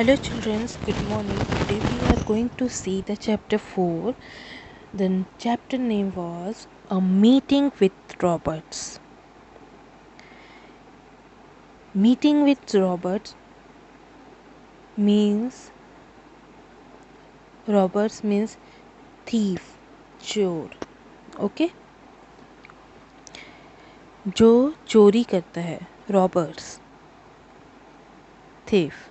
Hello children, good morning. Today we are going to see the chapter 4. The chapter name was A Meeting with Roberts. Meeting with Roberts means thief, चोर. Okay? जो चोरी करता है, Roberts, thief.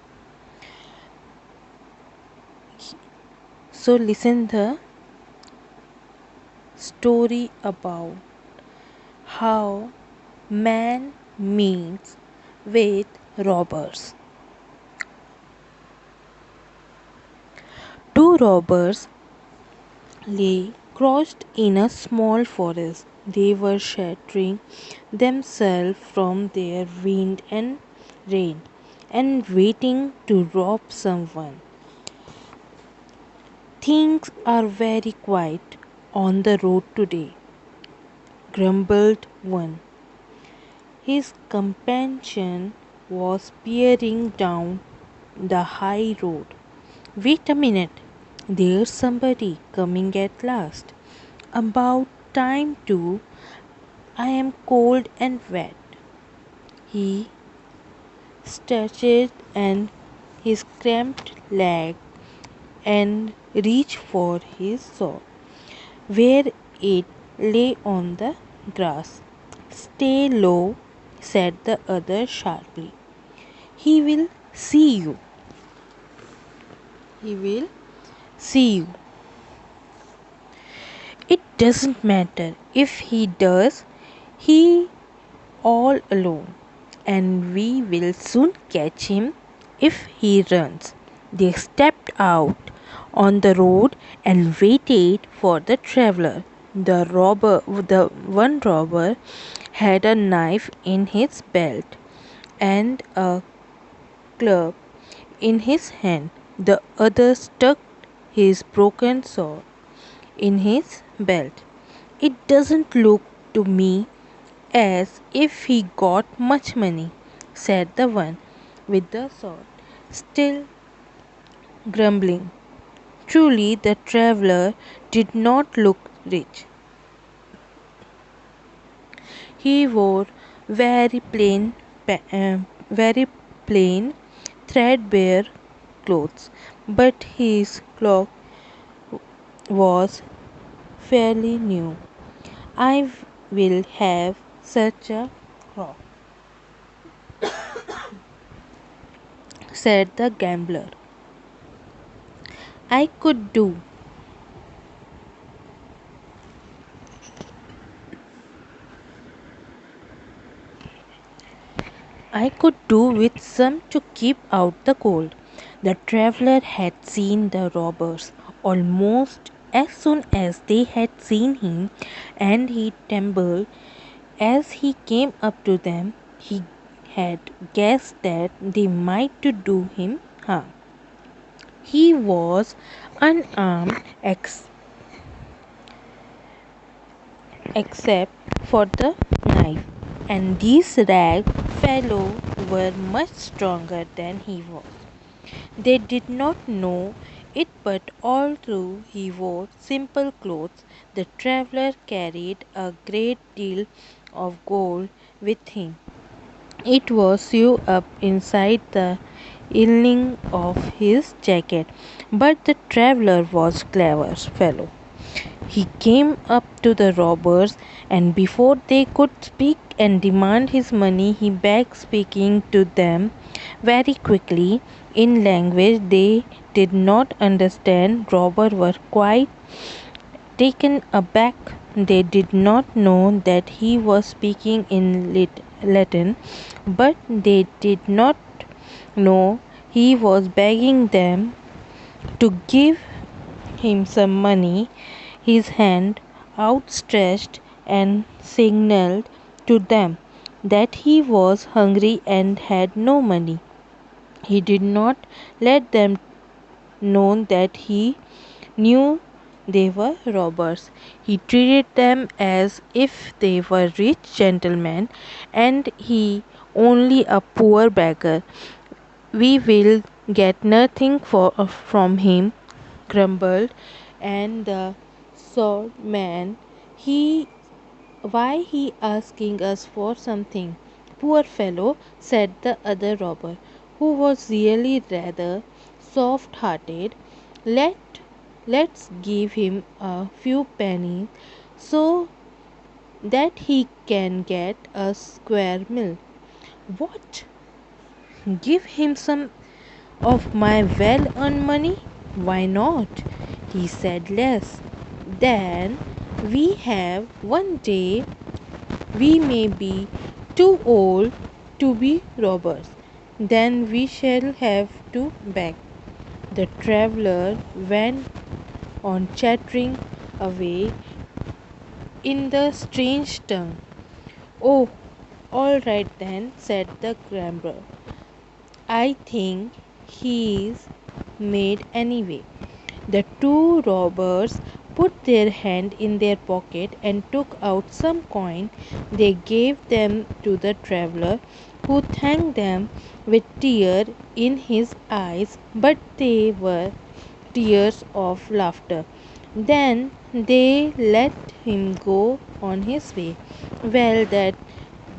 So listen the story about how man meets with robbers. Two robbers lay crouched in a small forest. They were sheltering themselves from their wind and rain and waiting to rob someone. Things are very quiet on the road today, grumbled one. His companion was peering down the high road. Wait a minute, there's somebody coming at last. About time too. I am cold and wet. He stretched and his cramped leg and reached for his sword, where it lay on the grass. Stay low, said the other sharply. He will see you. He will see you. It doesn't matter if he does, he all alone, and we will soon catch him if he runs. They stepped out on the road and waited for the traveler. The one robber had a knife in his belt and a club in his hand. The other stuck his broken sword in his belt. It doesn't look to me as if he got much money, said the one with the sword, still grumbling. Truly, the traveler did not look rich. He wore very plain, very plain, threadbare clothes, but his cloak was fairly new. I will have such a cloak, said the gambler. I could do. I could do with some to keep out the cold. The traveler had seen the robbers almost as soon as they had seen him, and he trembled as he came up to them. He had guessed that they might to do him harm. He was unarmed except for the knife, and these rag fellows were much stronger than he was. They did not know it, but although he wore simple clothes, the traveler carried a great deal of gold with him. It was sewn up inside the lining of his jacket, but the traveler was clever fellow. He came up to the robbers, and before they could speak and demand his money, he began speaking to them very quickly in language they did not understand. Robbers were quite taken aback. They did not know that he was speaking in Latin, but they did not know he was begging them to give him some money. His hand outstretched and signaled to them that he was hungry and had no money. He did not let them know that he knew they were robbers. He treated them as if they were rich gentlemen and he only a poor beggar. We will get nothing from him, grumbled, and the swordman, he why he asking us for something? Poor fellow, said the other robber, who was really rather soft hearted. Let let's give him a few pennies so that he can get a square meal. What? Give him some of my well earned money? Why not? He said less. Then we have one day we may be too old to be robbers. Then we shall have to beg. The traveller went on chattering away in the strange tongue. Oh, all right then, said the gambler. I think he's made anyway. The two robbers put their hand in their pocket and took out some coin. They gave them to the traveller, who thanked them with tears in his eyes, but they were tears of laughter. Then they let him go on his way. Well, that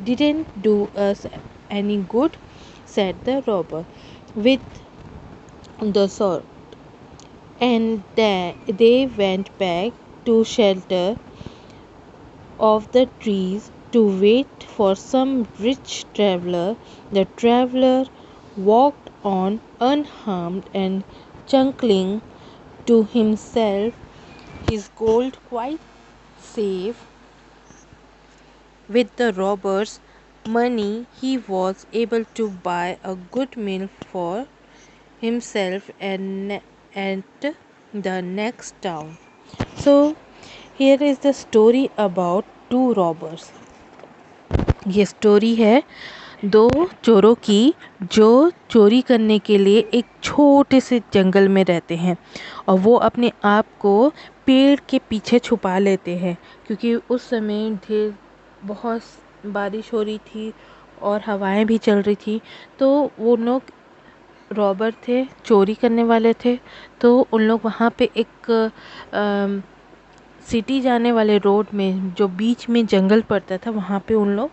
didn't do us any good, said the robber with the sword. And they went back to shelter of the trees to wait for some rich traveller. The traveller walked on unharmed and chuckling to himself, his gold quite safe. With the robber's money, he was able to buy a good meal for himself and at the next town. So, here is the story about two robbers. ये story है दो चोरों की जो चोरी करने के लिए एक छोटे से जंगल में रहते हैं और वो अपने आप को पेड़ के पीछे छुपा लेते हैं क्योंकि उस समय ढेर बहुत बारिश हो रही थी और हवाएं भी चल रही थी। तो वो लोग रॉबर थे, चोरी करने वाले थे। तो उन लोग वहाँ पे एक सिटी जाने वाले रोड में जो बीच में जंगल पड़ता था वहाँ पे उन लोग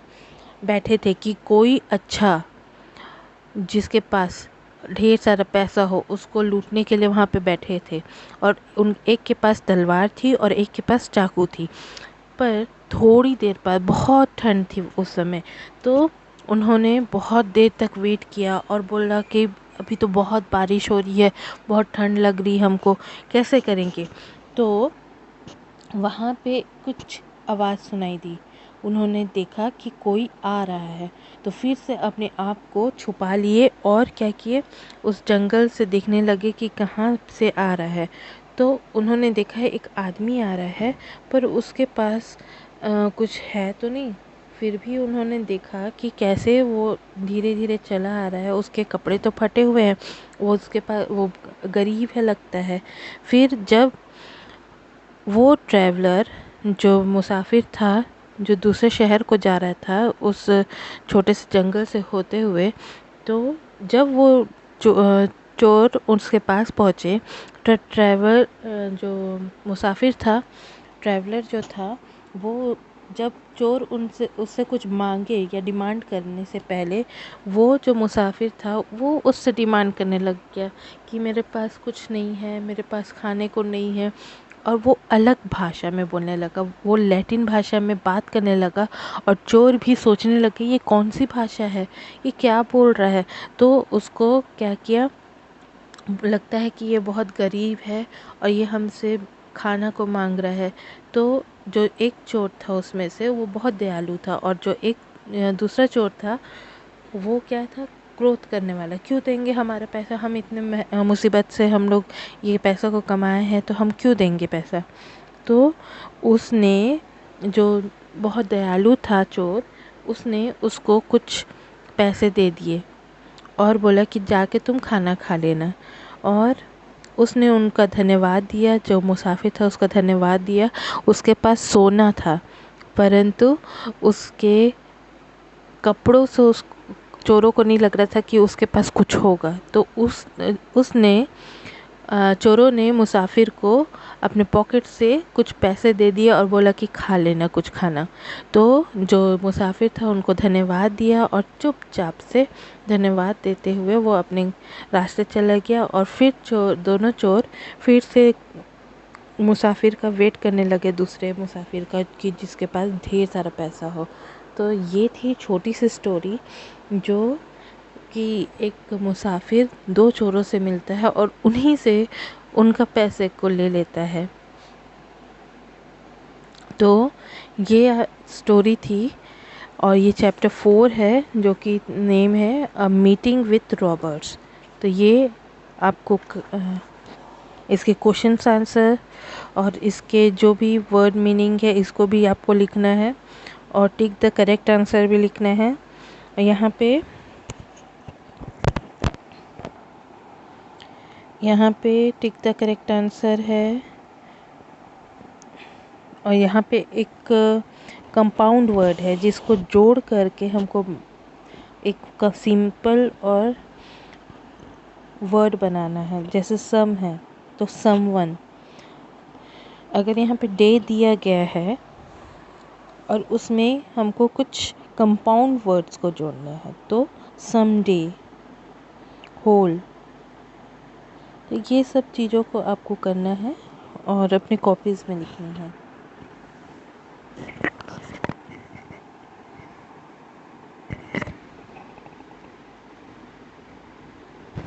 बैठे थे कि कोई अच्छा जिसके पास ढेर सारा पैसा हो उसको लूटने के लिए वहाँ पे बैठे थे। और उन एक के पास तलवार थी और एक के पास चाकू थी। पर थोड़ी देर बाद बहुत ठंड थी उस समय, तो उन्होंने बहुत देर तक वेट किया और बोला कि अभी तो बहुत बारिश हो रही है, बहुत ठंड लग रही हमको, कैसे करेंगे। तो वहाँ पे कुछ आवाज़ सुनाई दी। उन्होंने देखा कि कोई आ रहा है, तो फिर से अपने आप को छुपा लिए और क्या किए, उस जंगल से देखने लगे कि कहाँ से आ रहा है। तो उन्होंने देखा है एक आदमी आ रहा है, पर उसके पास कुछ है तो नहीं। फिर भी उन्होंने देखा कि कैसे वो धीरे धीरे चला आ रहा है, उसके कपड़े तो फटे हुए हैं, वो उसके पास वो गरीब है लगता है। फिर जब वो ट्रैवलर जो मुसाफिर था, जो दूसरे शहर को जा रहा था उस छोटे से जंगल से होते हुए, तो जब वो चोर उसके पास पहुँचे तो जो मुसाफिर था, ट्रैवलर जो था, वो जब चोर उससे कुछ मांगे या डिमांड करने से पहले वो जो मुसाफिर था वो उससे डिमांड करने लग गया कि मेरे पास कुछ नहीं है, मेरे पास खाने को नहीं है। और वो अलग भाषा में बोलने लगा, वो लैटिन भाषा में बात करने लगा और चोर भी सोचने लगे ये कौन सी भाषा है, ये क्या बोल रहा है। तो उसको क्या किया, लगता है कि ये बहुत गरीब है और ये हमसे खाना को मांग रहा है। तो जो एक चोर था उसमें से वो बहुत दयालु था और जो एक दूसरा चोर था वो क्या था, क्रोध करने वाला, क्यों देंगे हमारा पैसा, हम इतने मुसीबत से हम लोग ये पैसा को कमाए हैं तो हम क्यों देंगे पैसा। तो उसने, जो बहुत दयालु था चोर, उसने उसको कुछ पैसे दे दिए और बोला कि जाके तुम खाना खा लेना। और उसने उनका धन्यवाद दिया, जो मुसाफिर था उसका धन्यवाद दिया। उसके पास सोना था परंतु उसके कपड़ों से चोरों को नहीं लग रहा था कि उसके पास कुछ होगा, तो उसने चोरों ने मुसाफिर को अपने पॉकेट से कुछ पैसे दे दिए और बोला कि खा लेना कुछ खाना। तो जो मुसाफिर था उनको धन्यवाद दिया और चुपचाप से धन्यवाद देते हुए वो अपने रास्ते चला गया। और फिर दोनों चोर फिर से मुसाफिर का वेट करने लगे, दूसरे मुसाफिर का, कि जिसके पास ढेर सारा पैसा हो। तो ये थी छोटी सी स्टोरी, जो कि एक मुसाफिर दो चोरों से मिलता है और उन्हीं से उनका पैसे को ले लेता है। तो ये स्टोरी थी और ये चैप्टर 4 है, जो कि नेम है अ मीटिंग विथ रॉबर्ट्स। तो ये आपको इसके क्वेश्चंस आंसर और इसके जो भी वर्ड मीनिंग है इसको भी आपको लिखना है और टिक द करेक्ट आंसर भी लिखना है। यहाँ पे टिक द करेक्ट आंसर है और यहाँ पे एक कंपाउंड वर्ड है जिसको जोड़ करके हमको एक सिंपल और वर्ड बनाना है। जैसे सम है तो समवन। अगर यहाँ पे डे दिया गया है और उसमें हमको कुछ कंपाउंड वर्ड्स को जोड़ना है तो समडे, होल। तो ये सब चीज़ों को आपको करना है और अपने कॉपीज़ में लिखना है।